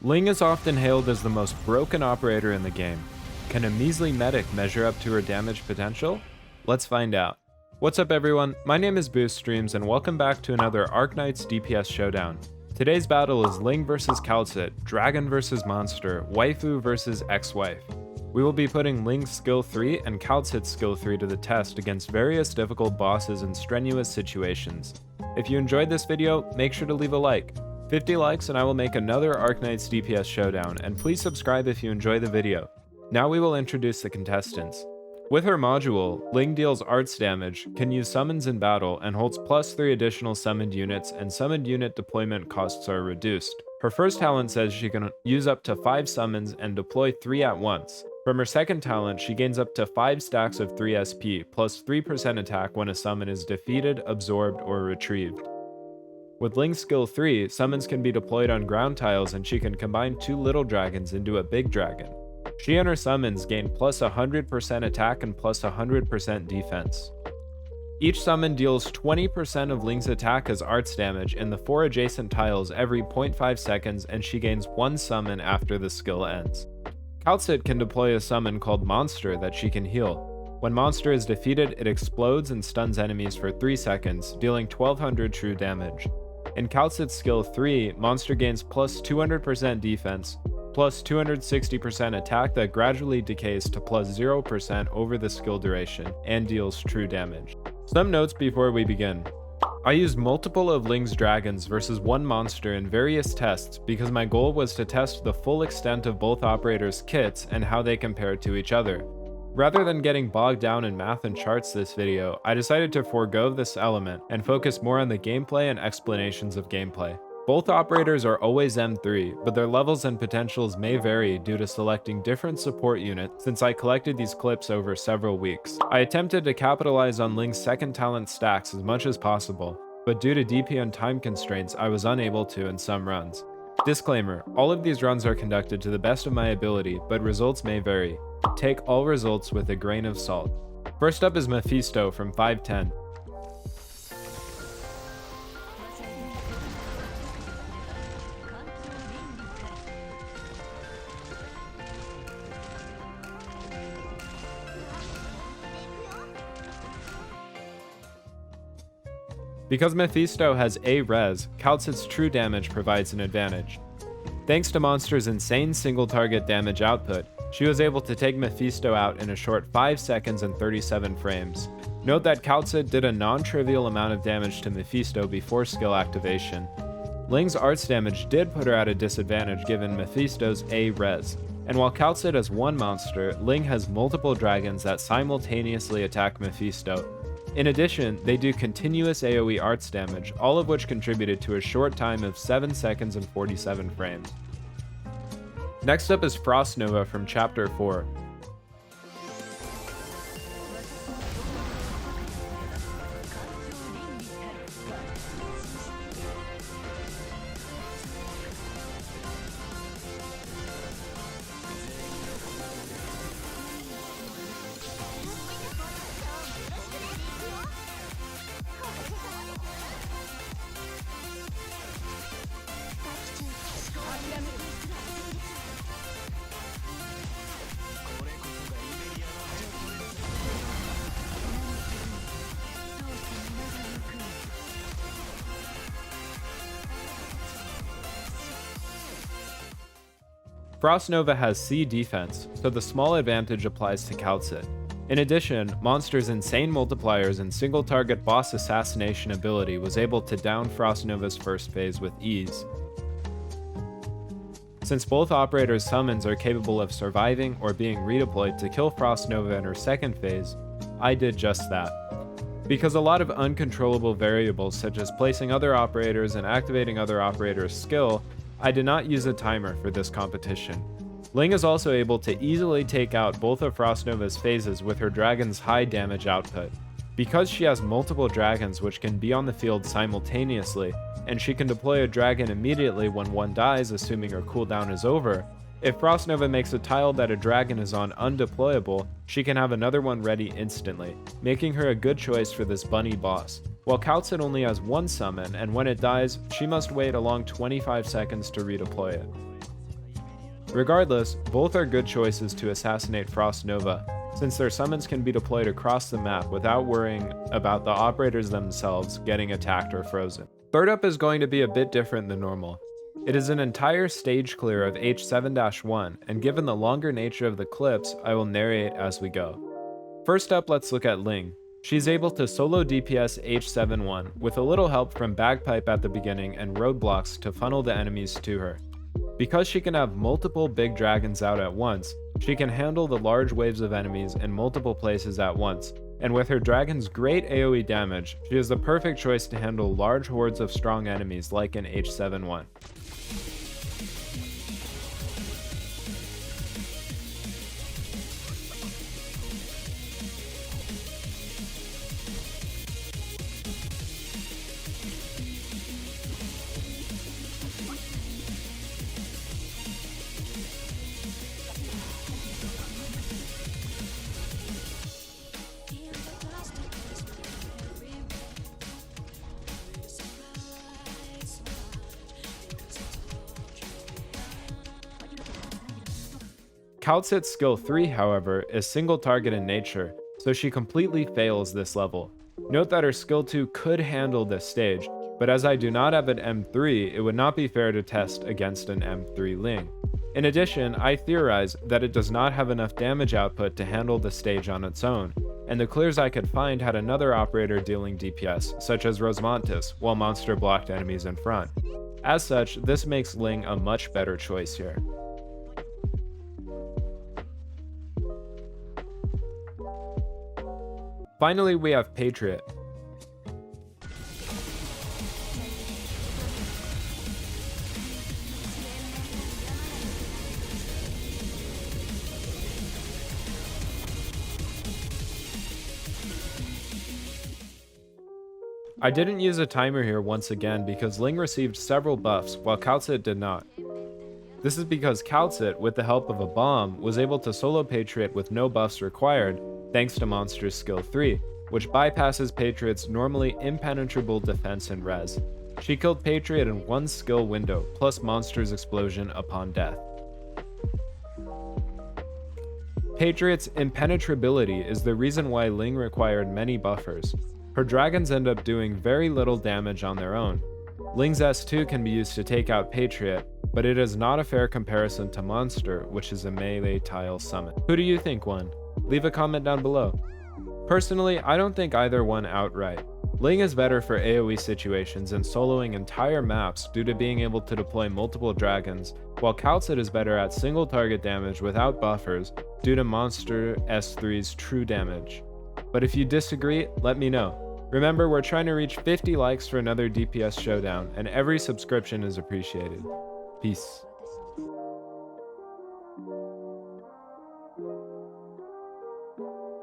Ling is often hailed as the most broken operator in the game. Can a measly medic measure up to her damage potential? Let's find out. What's up everyone, my name is BoostStreams and welcome back to another Arknights DPS Showdown. Today's battle is Ling vs Kal'tsit, Dragon vs Monst3r, Waifu vs Ex-Wife. We will be putting Ling's skill 3 and Kal'tsit's skill 3 to the test against various difficult bosses in strenuous situations. If you enjoyed this video, make sure to leave a like. 50 likes and I will make another Arknights DPS Showdown, and please subscribe if you enjoy the video. Now we will introduce the contestants. With her module, Ling deals arts damage, can use summons in battle, and holds +3 additional summoned units, and summoned unit deployment costs are reduced. Her first talent says she can use up to 5 summons and deploy 3 at once. From her second talent, she gains up to 5 stacks of 3 SP, plus 3% attack when a summon is defeated, absorbed, or retrieved. With Ling's skill 3, summons can be deployed on ground tiles and she can combine 2 little dragons into a big dragon. She and her summons gain plus 100% attack and plus 100% defense. Each summon deals 20% of Ling's attack as arts damage in the 4 adjacent tiles every 0.5 seconds, and she gains 1 summon after the skill ends. Kal'tsit can deploy a summon called Monst3r that she can heal. When Monst3r is defeated, it explodes and stuns enemies for 3 seconds, dealing 1200 true damage. In Kal'tsit's skill 3, Monst3r gains plus 200% defense, plus 260% attack that gradually decays to plus 0% over the skill duration, and deals true damage. Some notes before we begin. I used multiple of Ling's dragons versus one Monst3r in various tests because my goal was to test the full extent of both operators' kits and how they compare to each other. Rather than getting bogged down in math and charts this video, I decided to forego this element and focus more on the gameplay and explanations of gameplay. Both operators are always M3, but their levels and potentials may vary due to selecting different support units since I collected these clips over several weeks. I attempted to capitalize on Ling's second talent stacks as much as possible, but due to DP and time constraints I was unable to in some runs. Disclaimer, all of these runs are conducted to the best of my ability, but results may vary. Take all results with a grain of salt. First up is Mephisto from 510. Because Mephisto has A res, Kal'tsit's true damage provides an advantage. Thanks to Monst3r's insane single target damage output, she was able to take Mephisto out in a short 5 seconds and 37 frames. Note that Kal'tsit did a non-trivial amount of damage to Mephisto before skill activation. Ling's arts damage did put her at a disadvantage given Mephisto's A res, and while Kal'tsit has one Monst3r, Ling has multiple dragons that simultaneously attack Mephisto. In addition, they do continuous AOE arts damage, all of which contributed to a short time of 7 seconds and 47 frames. Next up is Frostnova from Chapter 4. Frostnova has C defense, so the small advantage applies to Kal'tsit. In addition, Monst3r's insane multipliers and single target boss assassination ability was able to down Frostnova's first phase with ease. Since both operators' summons are capable of surviving or being redeployed to kill Frostnova in her second phase, I did just that. Because a lot of uncontrollable variables such as placing other operators and activating other operators' skill, I did not use a timer for this competition. Ling is also able to easily take out both of Frostnova's phases with her dragon's high damage output. Because she has multiple dragons which can be on the field simultaneously, and she can deploy a dragon immediately when one dies assuming her cooldown is over, if Frostnova makes a tile that a dragon is on undeployable, she can have another one ready instantly, making her a good choice for this bunny boss. While Kal'tsit only has one summon, and when it dies, she must wait a long 25 seconds to redeploy it. Regardless, both are good choices to assassinate Frostnova, since their summons can be deployed across the map without worrying about the operators themselves getting attacked or frozen. Third up is going to be a bit different than normal. It is an entire stage clear of H7-1, and given the longer nature of the clips, I will narrate as we go. First up, let's look at Ling. She's able to solo DPS H7-1 with a little help from Bagpipe at the beginning and roadblocks to funnel the enemies to her. Because she can have multiple big dragons out at once, she can handle the large waves of enemies in multiple places at once, and with her dragon's great AOE damage, she is the perfect choice to handle large hordes of strong enemies like in H7-1. Kal'tsit's skill 3, however, is single target in nature, so she completely fails this level. Note that her skill 2 could handle this stage, but as I do not have an M3, it would not be fair to test against an M3 Ling. In addition, I theorize that it does not have enough damage output to handle the stage on its own, and the clears I could find had another operator dealing DPS, such as Monst3r, while Monst3r blocked enemies in front. As such, this makes Ling a much better choice here. Finally, we have Patriot. I didn't use a timer here once again because Ling received several buffs while Kal'tsit did not. This is because Kal'tsit, with the help of a bomb, was able to solo Patriot with no buffs required, thanks to Monst3r's skill 3, which bypasses Patriot's normally impenetrable defense and res. She killed Patriot in one skill window, plus Monst3r's explosion upon death. Patriot's impenetrability is the reason why Ling required many buffers. Her dragons end up doing very little damage on their own. Ling's S2 can be used to take out Patriot, but it is not a fair comparison to Monst3r, which is a melee tile summon. Who do you think won? Leave a comment down below. Personally, I don't think either won outright. Ling is better for AOE situations and soloing entire maps due to being able to deploy multiple dragons, while Kal'tsit is better at single target damage without buffers due to Monst3r S3's true damage. But if you disagree, let me know. Remember, we're trying to reach 50 likes for another DPS Showdown, and every subscription is appreciated. Peace.